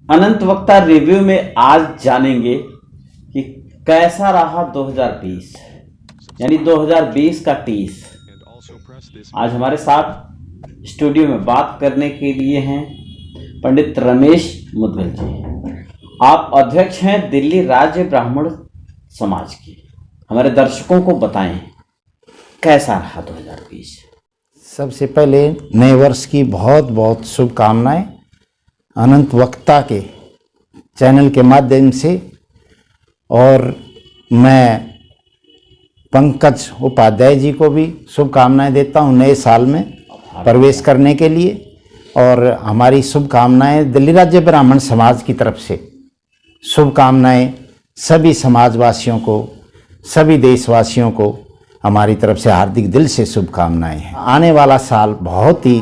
अनंत वक्ता रिव्यू में आज जानेंगे कि कैसा रहा 2020, यानी 2020 का टीस। आज हमारे साथ स्टूडियो में बात करने के लिए हैं पंडित रमेश मुदगल जी। आप अध्यक्ष हैं दिल्ली राज्य ब्राह्मण समाज की। हमारे दर्शकों को बताएं कैसा रहा 2020। सबसे पहले नए वर्ष की बहुत बहुत शुभकामनाएं अनंत वक्ता के चैनल के माध्यम से। और मैं पंकज उपाध्याय जी को भी शुभकामनाएं देता हूं नए साल में प्रवेश करने के लिए। और हमारी शुभकामनाएं दिल्ली राज्य ब्राह्मण समाज की तरफ से शुभकामनाएं सभी समाजवासियों को, सभी देशवासियों को हमारी तरफ से हार्दिक दिल से शुभकामनाएं हैं। आने वाला साल बहुत ही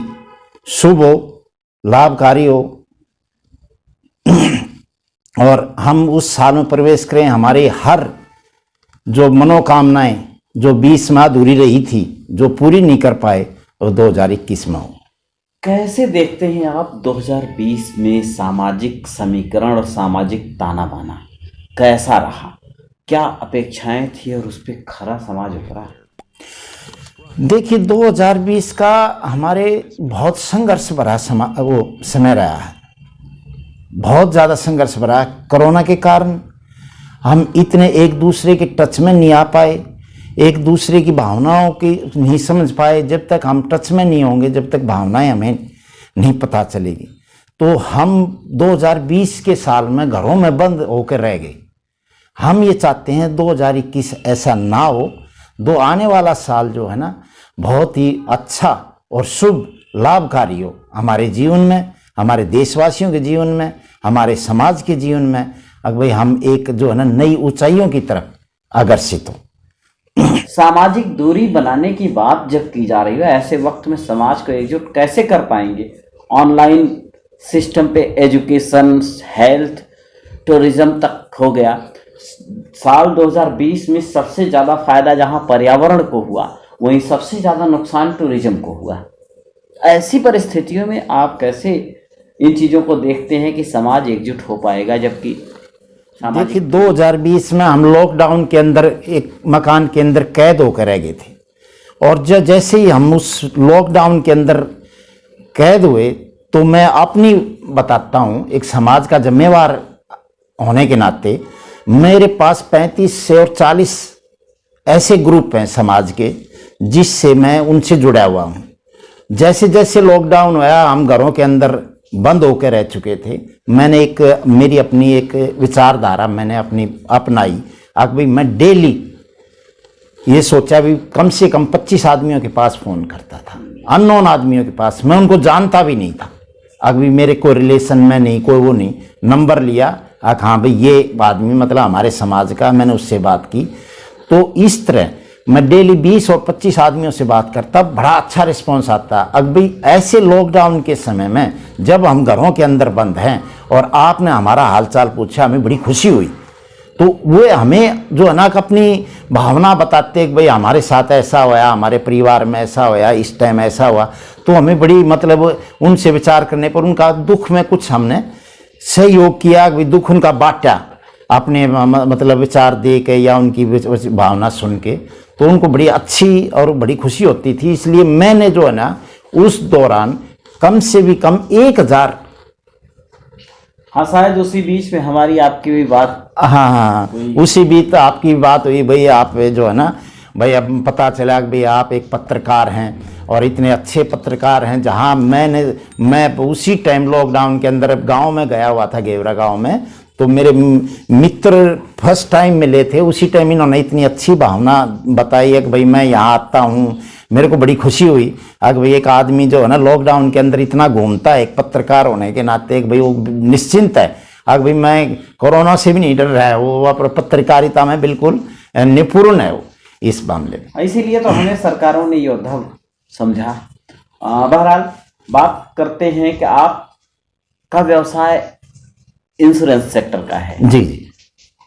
शुभ हो, लाभकारी हो और हम उस साल में प्रवेश करें। हमारी हर जो मनोकामनाएं जो 20 में अधूरी रही थी, जो पूरी नहीं कर पाए, वो 2021 में हो। कैसे देखते हैं आप 2020 में सामाजिक समीकरण और सामाजिक ताना बाना कैसा रहा? क्या अपेक्षाएं थी और उस पर खरा समाज उतरा? देखिए 2020 का हमारे बहुत संघर्ष भरा समय रहा है, बहुत ज़्यादा संघर्ष भरा। कोरोना के कारण हम इतने एक दूसरे के टच में नहीं आ पाए, एक दूसरे की भावनाओं की नहीं समझ पाए। जब तक हम टच में नहीं होंगे, जब तक भावनाएं हमें नहीं पता चलेगी, तो हम 2020 के साल में घरों में बंद होकर रह गए। हम ये चाहते हैं 2021 ऐसा ना हो। आने वाला साल जो है ना, बहुत ही अच्छा और शुभ लाभकारी हो हमारे जीवन में, हमारे देशवासियों के जीवन में, हमारे समाज के जीवन में। अब भाई हम एक जो है ना नई ऊंचाइयों की तरफ अग्रसित हो। सामाजिक दूरी बनाने की बात जब की जा रही है, ऐसे वक्त में समाज को एकजुट कैसे कर पाएंगे? ऑनलाइन सिस्टम पे एजुकेशन, हेल्थ, टूरिज्म तक हो गया। साल 2020 में सबसे ज़्यादा फायदा जहां पर्यावरण को हुआ, वहीं सबसे ज़्यादा नुकसान टूरिज्म को हुआ। ऐसी परिस्थितियों में आप कैसे इन चीज़ों को देखते हैं कि समाज एकजुट हो पाएगा? जबकि देखिए 2020 में हम लॉकडाउन के अंदर एक मकान के अंदर कैद होकर रह गए थे। और जैसे ही हम उस लॉकडाउन के अंदर कैद हुए, तो मैं अपनी बताता हूँ, एक समाज का जिम्मेवार होने के नाते मेरे पास 35 से और 40 ऐसे ग्रुप हैं समाज के, जिससे मैं उनसे जुड़ा हुआ हूँ। जैसे जैसे लॉकडाउन हुआ, हम घरों के अंदर बंद होकर रह चुके थे। मैंने मेरी अपनी एक विचारधारा मैंने अपनी अपनाई। अब भाई मैं डेली ये सोचा भी कम से कम 25 आदमियों के पास फ़ोन करता था, अननोन आदमियों के पास। मैं उनको जानता भी नहीं था, अभी मेरे कोई रिलेशन में नहीं, कोई वो नहीं। नंबर लिया, हाँ भाई ये आदमी मतलब हमारे समाज का, मैंने उससे बात की। तो इस तरह मैं डेली 20 और 25 आदमियों से बात करता, बड़ा अच्छा रिस्पांस आता। अब भी ऐसे लॉकडाउन के समय में जब हम घरों के अंदर बंद हैं और आपने हमारा हालचाल पूछा, हमें बड़ी खुशी हुई। तो वो हमें जो है ना अपनी भावना बताते कि भाई हमारे साथ ऐसा हुआ, हमारे परिवार में ऐसा हुआ, इस टाइम ऐसा हुआ। तो हमें बड़ी मतलब उनसे विचार करने पर उनका दुख में कुछ हमने सहयोग किया, दुख उनका बांटा अपने मतलब विचार दे के या उनकी भावना सुन के। तो उनको बड़ी अच्छी और बड़ी खुशी होती थी। इसलिए मैंने जो है ना उस दौरान कम से भी कम 1000। हाँ, शायद उसी बीच में हमारी आपकी भी बात। हाँ, उसी बीच आपकी बात हुई। भाई आप जो है ना, भाई अब पता चला कि भाई आप एक पत्रकार हैं और इतने अच्छे पत्रकार हैं। जहाँ मैं उसी टाइम लॉकडाउन के अंदर गांव में गया हुआ था, गेवरा गांव में। तो मेरे मित्र फर्स्ट टाइम मिले थे, उसी टाइम इन्होंने इतनी अच्छी भावना बताई है कि भाई मैं यहाँ आता हूँ। मेरे को बड़ी खुशी हुई। अगर भाई एक आदमी जो है ना लॉकडाउन के अंदर इतना घूमता है, एक पत्रकार होने के नाते, एक भाई वो निश्चिंत है। अगर भाई मैं कोरोना से भी नहीं डर रहा है, वो पत्रकारिता में बिल्कुल निपुण है वो इस मामले में। इसीलिए तो हमें सरकारों ने योद्धा समझा। बहरहाल बात करते हैं कि आपका व्यवसाय इंश्योरेंस सेक्टर का है। जी जी,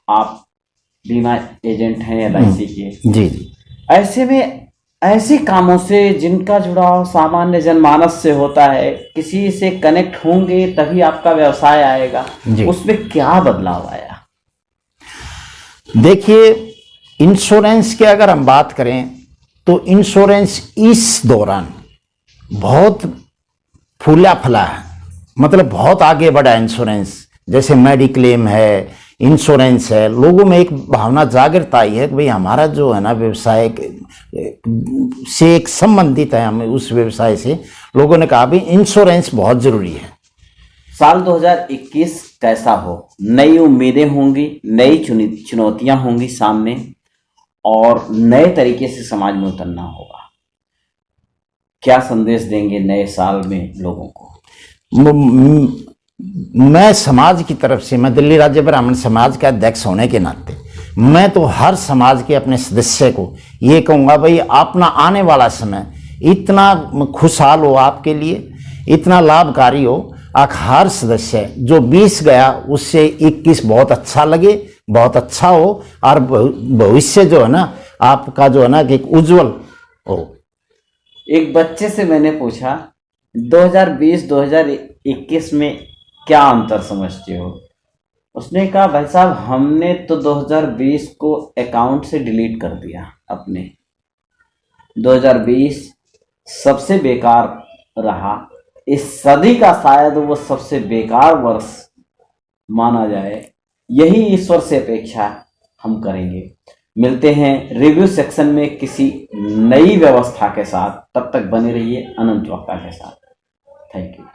आप बीमा एजेंट हैं LIC के। जी जी। ऐसे में ऐसे कामों से जिनका जुड़ाव सामान्य जनमानस से होता है, किसी से कनेक्ट होंगे तभी आपका व्यवसाय आएगा, जी। उसमें क्या बदलाव आया? देखिए, इंश्योरेंस की अगर हम बात करें तो इंश्योरेंस इस दौरान बहुत फूला फला है, मतलब बहुत आगे बढ़ा है इंश्योरेंस। जैसे मेडिक्लेम है, इंश्योरेंस है, लोगों में एक भावना जागृत आई है कि भाई हमारा जो है ना व्यवसाय से एक संबंधित है, हमें उस व्यवसाय से लोगों ने कहा भाई इंश्योरेंस बहुत जरूरी है। साल 2021 कैसा हो? नई उम्मीदें होंगी, नई चुनौतियां होंगी सामने, और नए तरीके से समाज में उतरना होगा। क्या संदेश देंगे नए साल में लोगों को? मैं समाज की तरफ से, मैं दिल्ली राज्य ब्राह्मण समाज का अध्यक्ष होने के नाते मैं तो हर समाज के अपने सदस्य को ये कहूँगा भाई अपना आने वाला समय इतना खुशहाल हो, आपके लिए इतना लाभकारी हो, हर सदस्य जो 20 गया उससे 21 बहुत अच्छा लगे, बहुत अच्छा हो, और भविष्य जो है ना आपका जो है ना कि उज्जवल हो। एक बच्चे से मैंने पूछा 2020-2021 में क्या अंतर समझते हो? उसने कहा भाई साहब हमने तो 2020 को अकाउंट से डिलीट कर दिया अपने। 2020 सबसे बेकार रहा, इस सदी का शायद वो सबसे बेकार वर्ष माना जाए। यही ईश्वर से अपेक्षा हम करेंगे। मिलते हैं रिव्यू सेक्शन में किसी नई व्यवस्था के साथ, तब तक बने रहिए अनंत वक्ता के साथ। Thank you.